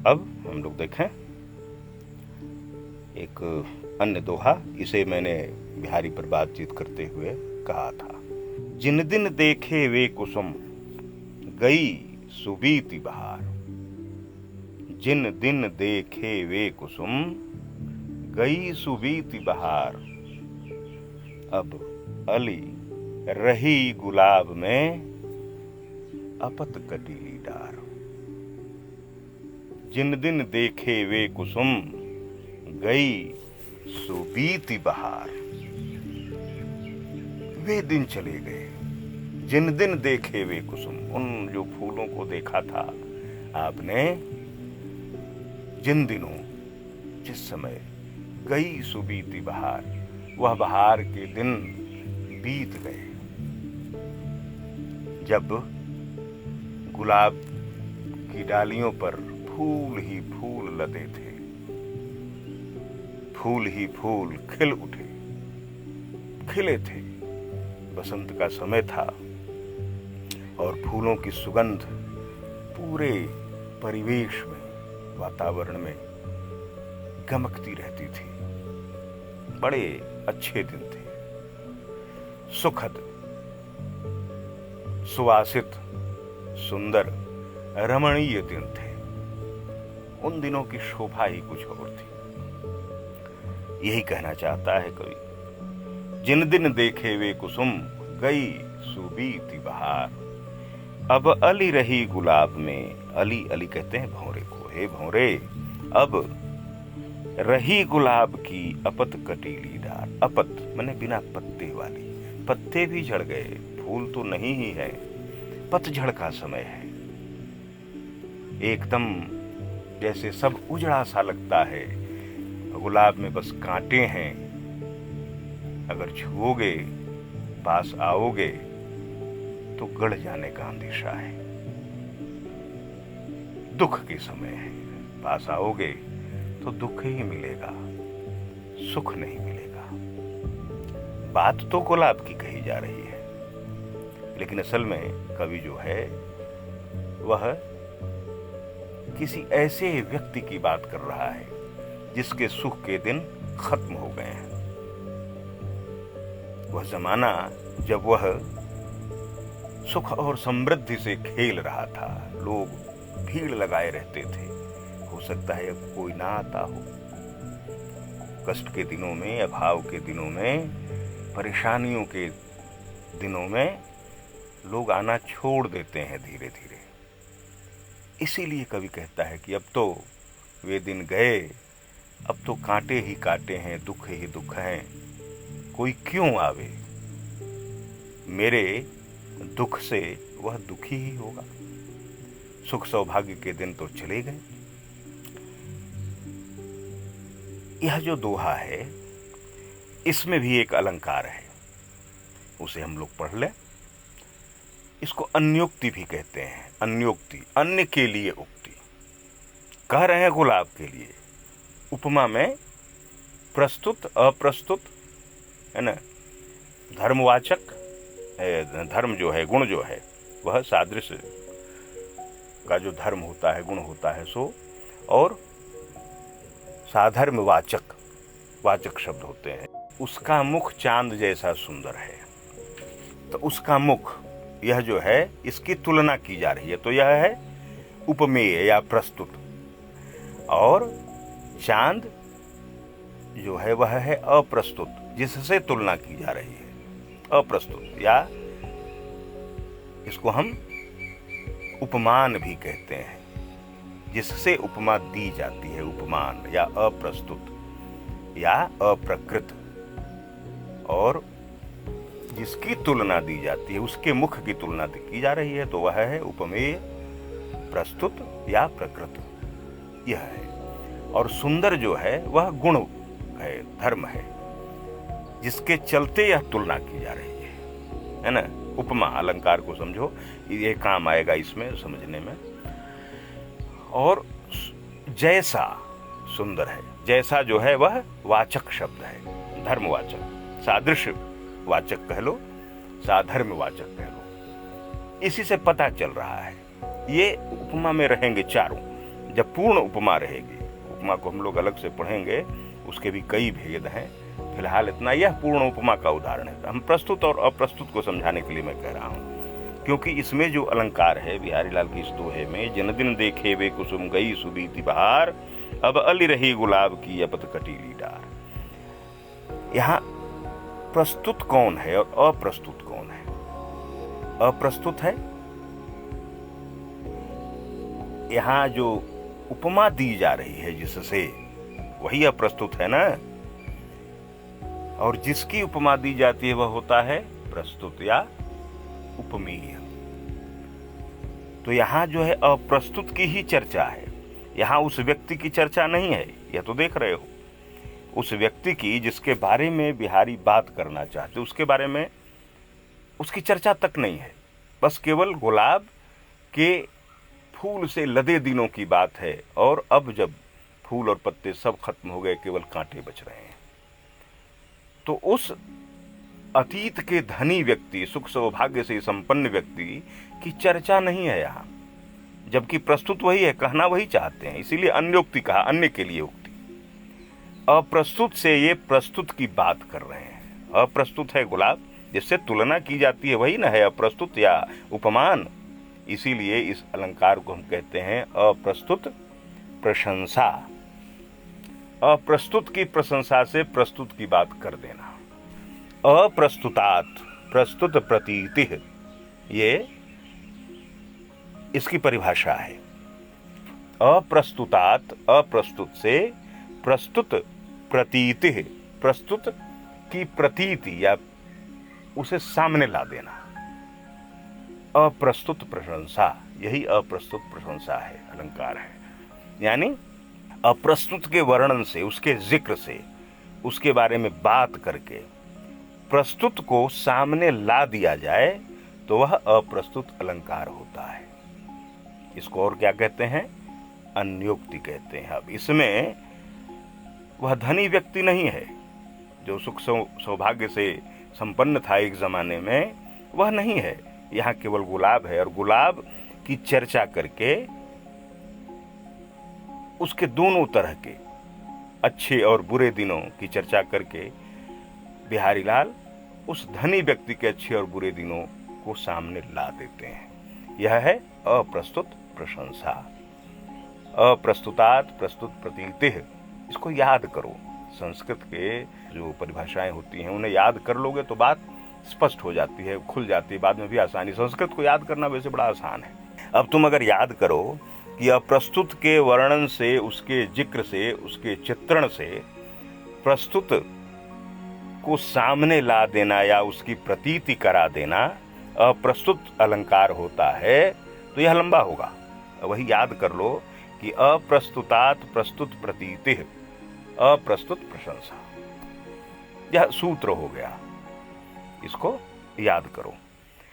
अब हम लोग देखें एक अन्य दोहा। इसे मैंने बिहारी पर बातचीत करते हुए कहा था। जिन दिन देखे वे कुसुम गई सुबीती बहार। जिन दिन देखे वे कुसुम गई सुबीती बहार। अब अली रही गुलाब में अपत कटीली डार। जिन दिन देखे वे कुसुम गई सुबीती बहार। वे दिन चले गए जिन दिन देखे वे कुसुम। उन जो फूलों को देखा था आपने, जिन दिनों, जिस समय गई सुबीती बहार, वह बहार के दिन बीत गए जब गुलाब की डालियों पर फूल ही फूल लदे थे, फूल ही फूल खिल उठे, खिले थे। बसंत का समय था और फूलों की सुगंध पूरे परिवेश में, वातावरण में गमकती रहती थी। बड़े अच्छे दिन थे, सुखद, सुवासित, सुंदर, रमणीय दिन थे। उन दिनों की शोभा ही कुछ और थी। यही कहना चाहता है कवि। जिन दिन देखे वे कुसुम गई सुबीती बहार। अब अली रही गुलाब में। अली, अली कहते हैं भौरे को। हे भौरे, अब रही गुलाब की अपत कटीली डार। अपत माने बिना पत्ते वाली। पत्ते भी झड़ गए, फूल तो नहीं ही है, पतझड़ का समय है। एकदम जैसे सब उजड़ा सा लगता है। गुलाब में बस कांटे हैं। अगर छुओगे, पास आओगे तो गड़ जाने का अंदेशा है। दुख के समय है, पास आओगे तो दुख ही मिलेगा, सुख नहीं मिलेगा। बात तो गुलाब की कही जा रही है, लेकिन असल में कवि जो है वह किसी ऐसे व्यक्ति की बात कर रहा है जिसके सुख के दिन खत्म हो गए हैं। वह जमाना जब वह सुख और समृद्धि से खेल रहा था, लोग भीड़ लगाए रहते थे। हो सकता है अब कोई ना आता हो। कष्ट के दिनों में, अभाव के दिनों में, परेशानियों के दिनों में लोग आना छोड़ देते हैं धीरे धीरे। इसीलिए कवि कहता है कि अब तो वे दिन गए, अब तो कांटे ही कांटे हैं, दुख ही दुख हैं। कोई क्यों आवे, मेरे दुख से वह दुखी ही होगा। सुख सौभाग्य के दिन तो चले गए। यह जो दोहा है, इसमें भी एक अलंकार है, उसे हम लोग पढ़ लें। इसको अन्योक्ति भी कहते हैं। अन्योक्ति, अन्य के लिए उक्ति। कह रहे हैं गुलाब के लिए, उपमा में प्रस्तुत, अप्रस्तुत, है ना, धर्मवाचक। धर्म जो है, गुण जो है, वह सादृश्य का जो धर्म होता है, गुण होता है सो, और साधर्मवाचक, वाचक शब्द होते हैं। उसका मुख चांद जैसा सुंदर है, तो उसका मुख, यह जो है, इसकी तुलना की जा रही है। तो यह है उपमेय या प्रस्तुत, और चांद जो है वह है अप्रस्तुत, जिससे तुलना की जा रही है। अप्रस्तुत, या इसको हम उपमान भी कहते हैं, जिससे उपमा दी जाती है। उपमान या अप्रस्तुत या अप्रकृत, और जिसकी तुलना दी जाती है, उसके मुख की तुलना की जा रही है, तो वह है उपमेय, प्रस्तुत या प्रकृत। यह है। और सुंदर जो है वह गुण है, धर्म है, जिसके चलते यह तुलना की जा रही है ना। उपमा अलंकार को समझो, ये काम आएगा इसमें समझने में। और जैसा सुंदर है, जैसा जो है वह वाचक शब्द है, धर्मवाचक, सादृश्य वाचक कह लो, साधर्मवाचक कह लो। इसी से पता चल रहा है। ये उपमा में रहेंगे चारों। जब पूर्ण उपमा रहेगी। उपमा को हम लोग अलग से पढ़ेंगे, उसके भी कई भेद हैं। फिलहाल इतना, यह पूर्ण उपमा का उदाहरण है। हम प्रस्तुत और अप्रस्तुत को समझाने के लिए मैं कह रहा हूँ, क्योंकि इसमें जो अलंकार है बिहारी लाल की इस दोहे में, जिन दिन देखे वे कुसुम गई सुबीती बहार, अब अली रही गुलाब की अपत कटीली डार। यहाँ प्रस्तुत कौन है और अप्रस्तुत कौन है? अप्रस्तुत है यहाँ जो उपमा दी जा रही है जिससे, वही अप्रस्तुत है ना। और जिसकी उपमा दी जाती है वह होता है प्रस्तुत या उपमेय। तो यहाँ जो है अप्रस्तुत की ही चर्चा है, यहाँ उस व्यक्ति की चर्चा नहीं है। यह तो देख रहे हो, उस व्यक्ति की जिसके बारे में बिहारी बात करना चाहते, उसके बारे में उसकी चर्चा तक नहीं है। बस केवल गुलाब के फूल से लदे दिनों की बात है, और अब जब फूल और पत्ते सब खत्म हो गए, केवल कांटे बच रहे हैं। तो उस अतीत के धनी व्यक्ति, सुख सौभाग्य से संपन्न व्यक्ति की चर्चा नहीं है यहाँ, जबकि प्रस्तुत वही है, कहना वही चाहते हैं। इसीलिए अन्योक्ति कहा, अन्य के लिए उक्ति। अप्रस्तुत से ये प्रस्तुत की बात कर रहे हैं। अप्रस्तुत है गुलाब, जिससे तुलना की जाती है, वही ना है अप्रस्तुत या उपमान। इसीलिए इस अलंकार को हम कहते हैं अप्रस्तुत प्रशंसा। अप्रस्तुत की प्रशंसा से प्रस्तुत की बात कर देना। अप्रस्तुतात् प्रस्तुत प्रतीति, ये इसकी परिभाषा है। अप्रस्तुतात्, अप्रस्तुत से प्रस्तुत प्रतीति, प्रस्तुत की प्रतीति या उसे सामने ला देना। अप्रस्तुत प्रशंसा, यही अप्रस्तुत प्रशंसा है, अलंकार है। यानी अप्रस्तुत के वर्णन से, उसके जिक्र से, उसके बारे में बात करके प्रस्तुत को सामने ला दिया जाए तो वह अप्रस्तुत अलंकार होता है। इसको और क्या कहते हैं? अन्योक्ति कहते हैं। अब इसमें वह धनी व्यक्ति नहीं है जो सुख सौभाग्य से संपन्न था एक जमाने में, वह नहीं है। यहाँ केवल गुलाब है, और गुलाब की चर्चा करके उसके दोनों तरह के अच्छे और बुरे दिनों की चर्चा करके बिहारी लाल उस धनी व्यक्ति के अच्छे और बुरे दिनों को सामने ला देते हैं। यह है अप्रस्तुत प्रशंसा। अप्रस्तुतात् प्रस्तुत प्रतीतिः, इसको याद करो। संस्कृत के जो परिभाषाएं होती हैं उन्हें याद कर लोगे तो बात स्पष्ट हो जाती है, खुल जाती है, बाद में भी आसानी। संस्कृत को याद करना वैसे बड़ा आसान है। अब तुम अगर याद करो कि अप्रस्तुत के वर्णन से, उसके जिक्र से, उसके चित्रण से प्रस्तुत को सामने ला देना या उसकी प्रतीति करा देना अप्रस्तुत अलंकार होता है, तो यह लंबा होगा। वही याद कर लो कि अप्रस्तुतात् प्रस्तुत प्रतीतिः, अप्रस्तुत प्रशंसा, यह सूत्र हो गया। इसको याद करो।